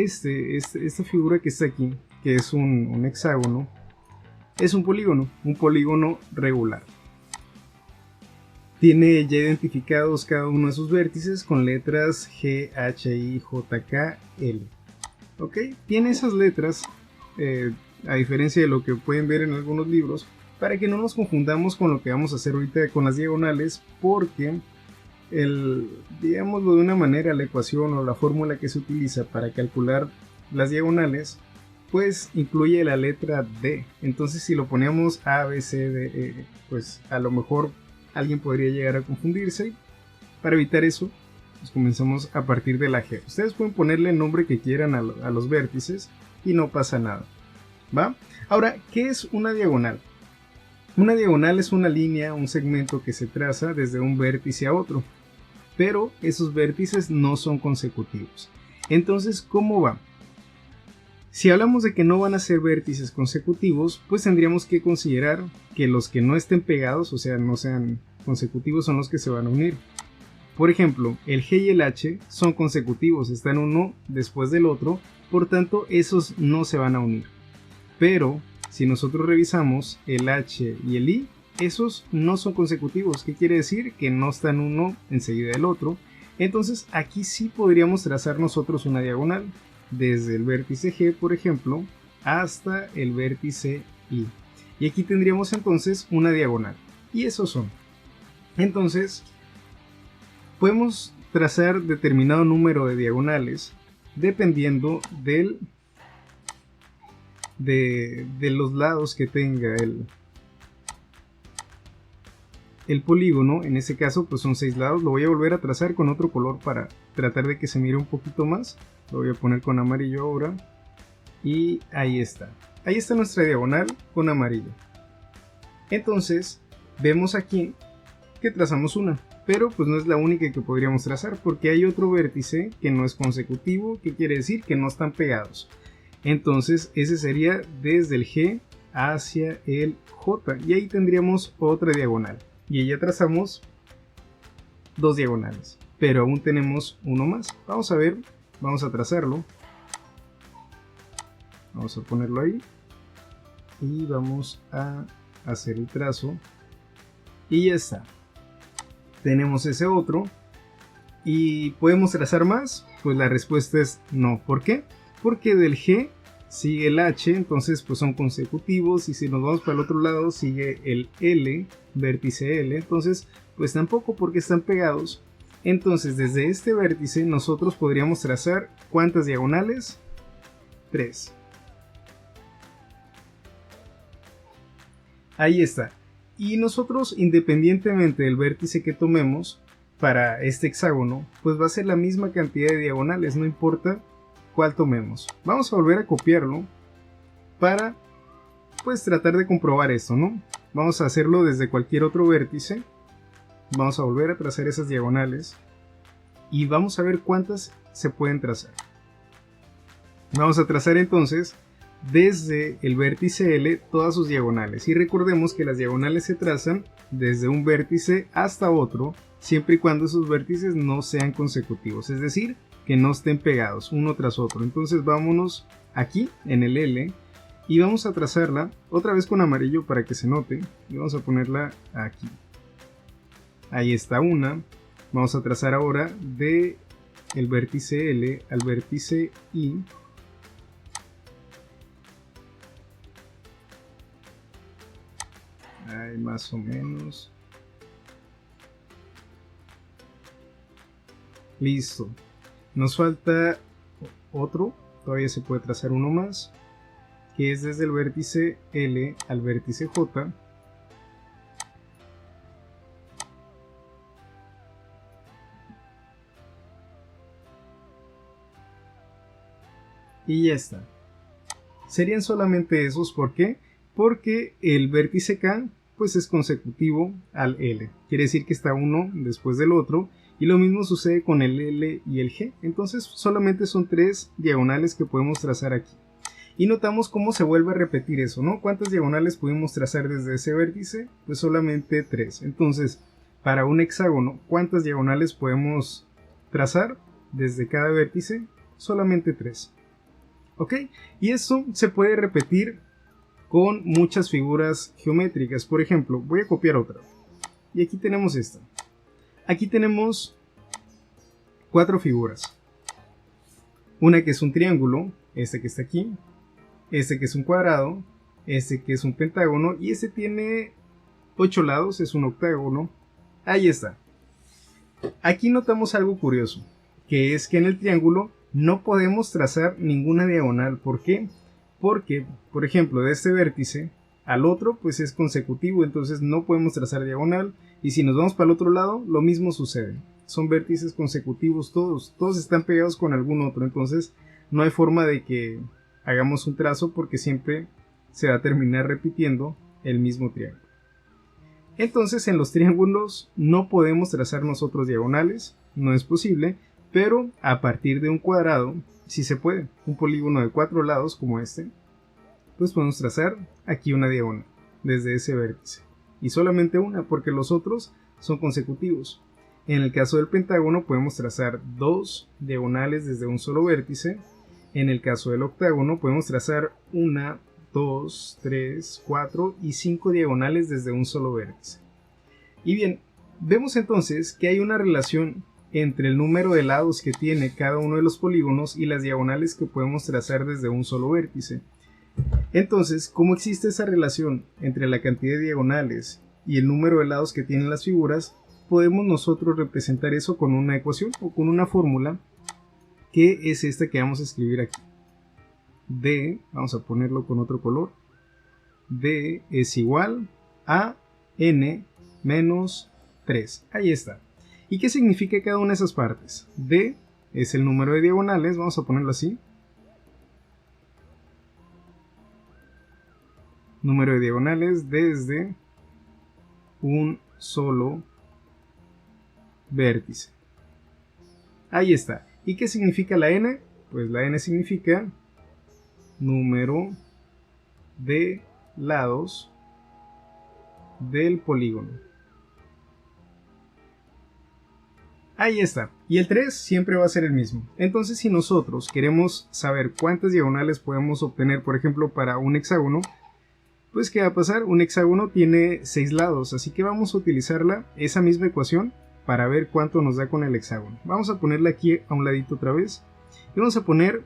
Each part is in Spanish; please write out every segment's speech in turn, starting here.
esta figura que está aquí, que es un hexágono, es un polígono regular. Tiene ya identificados cada uno de sus vértices con letras G, H, I, J, K, L. ¿Ok? Tiene esas letras, a diferencia de lo que pueden ver en algunos libros, para que no nos confundamos con lo que vamos a hacer ahorita con las diagonales, porque digámoslo de una manera, la ecuación o la fórmula que se utiliza para calcular las diagonales, pues incluye la letra D. Entonces si lo ponemos A, B, C, D, E, pues a lo mejor alguien podría llegar a confundirse. Para evitar eso, pues comenzamos a partir de la G. Ustedes pueden ponerle el nombre que quieran a los vértices y no pasa nada, ¿va? Ahora, ¿qué es una diagonal? Una diagonal es una línea, un segmento que se traza desde un vértice a otro, pero esos vértices no son consecutivos. Entonces, ¿cómo va? Si hablamos de que no van a ser vértices consecutivos, pues tendríamos que considerar que los que no estén pegados, o sea, no sean consecutivos, son los que se van a unir. Por ejemplo, el G y el H son consecutivos, están uno después del otro, por tanto, esos no se van a unir. Pero si nosotros revisamos el H y el I, esos no son consecutivos. ¿Qué quiere decir? Que no están uno enseguida del otro. Entonces aquí sí podríamos trazar nosotros una diagonal, desde el vértice G, por ejemplo, hasta el vértice I. Y aquí tendríamos entonces una diagonal. Y esos son. Entonces, podemos trazar determinado número de diagonales dependiendo de los lados que tenga el polígono. En este caso pues son 6 lados. Lo voy a volver a trazar con otro color para tratar de que se mire un poquito más. Lo voy a poner con amarillo ahora. Y ahí está. Ahí está nuestra diagonal con amarillo. Entonces vemos aquí que trazamos una. Pero pues no es la única que podríamos trazar, porque hay otro vértice que no es consecutivo, que quiere decir que no están pegados. Entonces ese sería desde el G hacia el J, y ahí tendríamos otra diagonal. Y ya trazamos 2 diagonales, pero aún tenemos uno más. Vamos a ver, vamos a trazarlo. Vamos a ponerlo ahí. Y vamos a hacer el trazo. Y ya está. Tenemos ese otro. ¿Y podemos trazar más? Pues la respuesta es no. ¿Por qué? Porque del G sigue el H, entonces pues son consecutivos, y si nos vamos para el otro lado sigue el L, vértice L, entonces pues tampoco, porque están pegados. Entonces desde este vértice nosotros podríamos trazar ¿cuántas diagonales? 3. Ahí está. Y nosotros, independientemente del vértice que tomemos para este hexágono, pues va a ser la misma cantidad de diagonales, no importa cuál tomemos. Vamos a volver a copiarlo para pues tratar de comprobar esto, ¿no? Vamos a hacerlo desde cualquier otro vértice. Vamos a volver a trazar esas diagonales y vamos a ver cuántas se pueden trazar. Vamos a trazar entonces desde el vértice L todas sus diagonales, y recordemos que las diagonales se trazan desde un vértice hasta otro, siempre y cuando esos vértices no sean consecutivos, es decir, que no estén pegados uno tras otro. Entonces vámonos aquí en el L y vamos a trazarla otra vez con amarillo para que se note, y vamos a ponerla aquí. Ahí está una. Vamos a trazar ahora de el vértice L al vértice I. Ahí más o menos. Listo. Nos falta otro. Todavía se puede trazar uno más, que es desde el vértice L al vértice J. Y ya está. Serían solamente esos. ¿Por qué? Porque el vértice K pues es consecutivo al L. Quiere decir que está uno después del otro. Y lo mismo sucede con el L y el G. Entonces solamente son 3 diagonales que podemos trazar aquí. Y notamos cómo se vuelve a repetir eso, ¿no? ¿Cuántas diagonales pudimos trazar desde ese vértice? Pues solamente 3. Entonces, para un hexágono, ¿cuántas diagonales podemos trazar desde cada vértice? Solamente 3. ¿Ok? Y esto se puede repetir con muchas figuras geométricas. Por ejemplo, voy a copiar otra. Y aquí tenemos esta. Aquí tenemos 4 figuras. Una que es un triángulo, este que está aquí, este que es un cuadrado, este que es un pentágono y este tiene 8 lados, es un octágono. Ahí está. Aquí notamos algo curioso, que es que en el triángulo no podemos trazar ninguna diagonal. ¿Por qué? Porque, por ejemplo, de este vértice al otro pues es consecutivo, entonces no podemos trazar diagonal, y si nos vamos para el otro lado, lo mismo sucede. Son vértices consecutivos todos están pegados con algún otro, entonces no hay forma de que hagamos un trazo porque siempre se va a terminar repitiendo el mismo triángulo. Entonces en los triángulos no podemos trazar nosotros diagonales, no es posible, pero a partir de un cuadrado sí se puede. Un polígono de 4 lados como este, pues podemos trazar aquí una diagonal desde ese vértice, y solamente una porque los otros son consecutivos. En el caso del pentágono podemos trazar 2 diagonales desde un solo vértice. En el caso del octágono podemos trazar 1, 2, 3, 4 y 5 diagonales desde un solo vértice. Y bien, vemos entonces que hay una relación entre el número de lados que tiene cada uno de los polígonos y las diagonales que podemos trazar desde un solo vértice. Entonces, ¿cómo existe esa relación entre la cantidad de diagonales y el número de lados que tienen las figuras? Podemos nosotros representar eso con una ecuación o con una fórmula, que es esta que vamos a escribir aquí. D, vamos a ponerlo con otro color, D es igual a n menos 3. Ahí está. ¿Y qué significa cada una de esas partes? D es el número de diagonales, vamos a ponerlo así. Número de diagonales desde un solo vértice. Ahí está. ¿Y qué significa la n? Pues la n significa número de lados del polígono. Ahí está. Y el 3 siempre va a ser el mismo. Entonces, si nosotros queremos saber cuántas diagonales podemos obtener, por ejemplo, para un hexágono, pues ¿qué va a pasar? Un hexágono tiene 6 lados, así que vamos a utilizarla, esa misma ecuación, para ver cuánto nos da con el hexágono. Vamos a ponerla aquí a un ladito otra vez. Y vamos a poner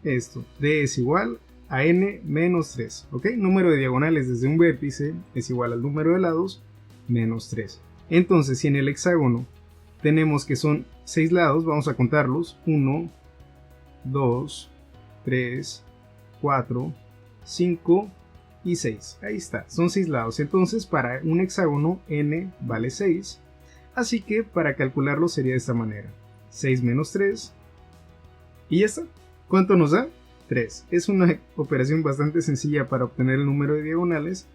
esto. D es igual a n menos 3. ¿Ok? Número de diagonales desde un vértice es igual al número de lados menos 3. Entonces, si en el hexágono tenemos que son 6 lados, vamos a contarlos. 1, 2, 3, 4, 5 y 6. Ahí está, son 6 lados. Entonces, para un hexágono, n vale 6. Así que para calcularlo sería de esta manera. 6 menos 3. Y ya está. ¿Cuánto nos da? 3. Es una operación bastante sencilla para obtener el número de diagonales.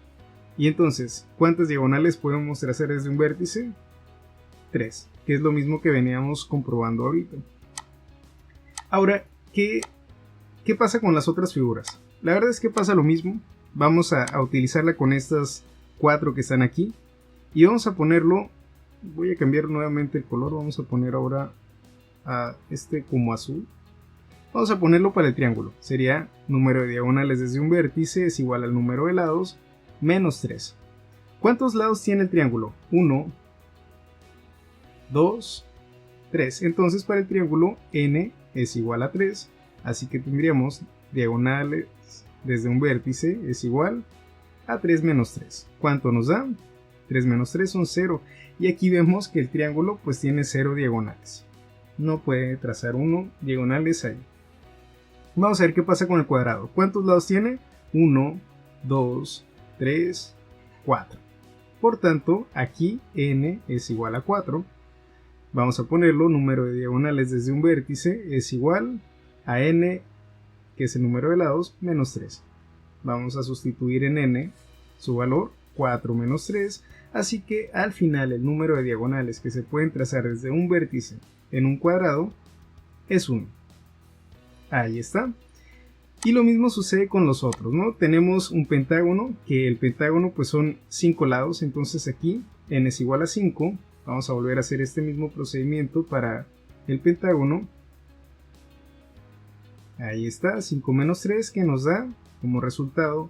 Y entonces, ¿cuántas diagonales podemos trazar desde un vértice? 3, que es lo mismo que veníamos comprobando ahorita. Ahora, ¿qué pasa con las otras figuras? La verdad es que pasa lo mismo. Vamos a utilizarla con estas 4 que están aquí. Y vamos a ponerlo... Voy a cambiar nuevamente el color, vamos a poner ahora a este como azul. Vamos a ponerlo para el triángulo. Sería número de diagonales desde un vértice es igual al número de lados menos 3. ¿Cuántos lados tiene el triángulo? 1, 2, 3. Entonces para el triángulo n es igual a 3. Así que tendríamos diagonales desde un vértice es igual a 3 menos 3. ¿Cuánto nos da? 3 menos 3 son 0. Y aquí vemos que el triángulo pues tiene 0 diagonales. No puede trazar 1 diagonales ahí. Vamos a ver qué pasa con el cuadrado. ¿Cuántos lados tiene? 1, 2, 3, 4. Por tanto, aquí n es igual a 4. Vamos a ponerlo, número de diagonales desde un vértice es igual a n, que es el número de lados, menos 3. Vamos a sustituir en n su valor, 4 menos 3. Así que al final el número de diagonales que se pueden trazar desde un vértice en un cuadrado es 1. Ahí está. Y lo mismo sucede con los otros, ¿no? Tenemos un pentágono, que el pentágono pues son 5 lados, entonces aquí n es igual a 5. Vamos a volver a hacer este mismo procedimiento para el pentágono. Ahí está, 5 menos 3, que nos da como resultado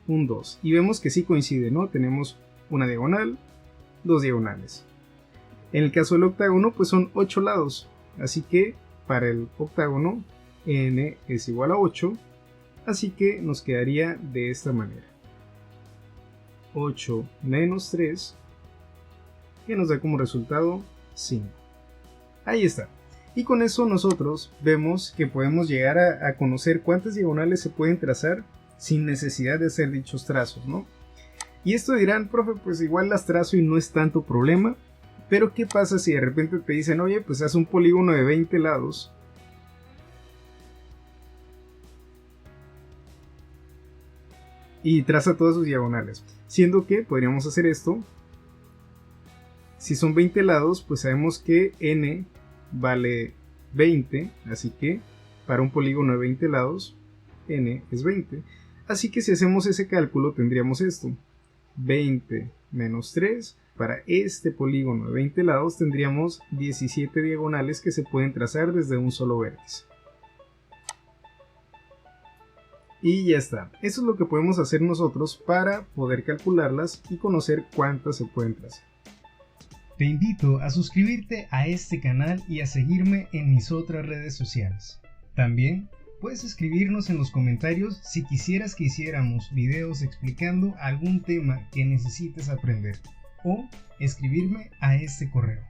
un 2. Y vemos que sí coincide, ¿no? Tenemos una diagonal, dos diagonales. En el caso del octágono, pues son 8 lados. Así que para el octágono, n es igual a 8. Así que nos quedaría de esta manera. 8 menos 3, que nos da como resultado 5. Ahí está. Y con eso nosotros vemos que podemos llegar a conocer cuántas diagonales se pueden trazar sin necesidad de hacer dichos trazos, ¿no? Y esto dirán, profe, pues igual las trazo y no es tanto problema. Pero ¿qué pasa si de repente te dicen, oye, pues haz un polígono de 20 lados? Y traza todas sus diagonales. Siendo que podríamos hacer esto. Si son 20 lados, pues sabemos que n vale 20, así que para un polígono de 20 lados, n es 20. Así que si hacemos ese cálculo tendríamos esto, 20 menos 3, para este polígono de 20 lados tendríamos 17 diagonales que se pueden trazar desde un solo vértice. Y ya está, eso es lo que podemos hacer nosotros para poder calcularlas y conocer cuántas se pueden trazar. Te invito a suscribirte a este canal y a seguirme en mis otras redes sociales. También puedes escribirnos en los comentarios si quisieras que hiciéramos videos explicando algún tema que necesites aprender o escribirme a este correo.